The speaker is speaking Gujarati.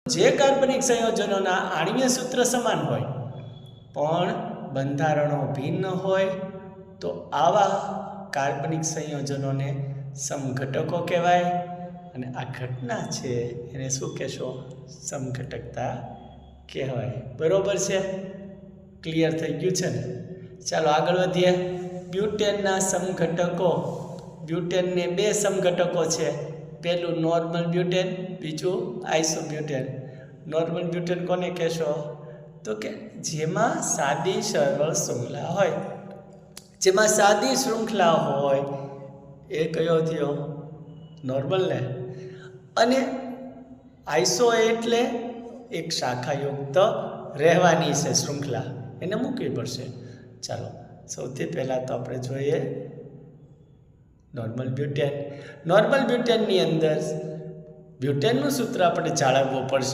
જે કાર્બનિક સંયોજનોના આણ્વીય સૂત્ર સમાન હોય પણ બંધારણો ભિન્ન હોય તો આવા કાર્બનિક સંયોજનોને સમઘટકો કહેવાય અને આ ઘટના છે એને શું કહેશો? સમઘટકતા કહેવાય. બરોબર છે? ક્લિયર થઈ ગયું છે ને? ચાલો આગળ વધીએ. બ્યુટેનના સમઘટકો. બ્યુટેનને બે સમઘટકો છે. પહેલું નોર્મલ બ્યુટેન, બીજું આઇસોબ્યુટેન. નોર્મલ બ્યુટેન કોને કહેશો? તો કે જેમાં સાદી સરળ શૃંખલા હોય. જેમાં સાદી શૃંખલા હોય એ કયો થયો? નોર્મલ ને. અને આઈસો એટલે એક શાખાયુક્ત રહેવાની છે શૃંખલા, એને મૂકવી પડશે. ચાલો સૌથી પહેલાં તો આપણે જોઈએ નોર્મલ બ્યુટેન. નોર્મલ બ્યુટેનની અંદર બ્યુટેનનું સૂત્ર આપણે જાળવવું પડશે.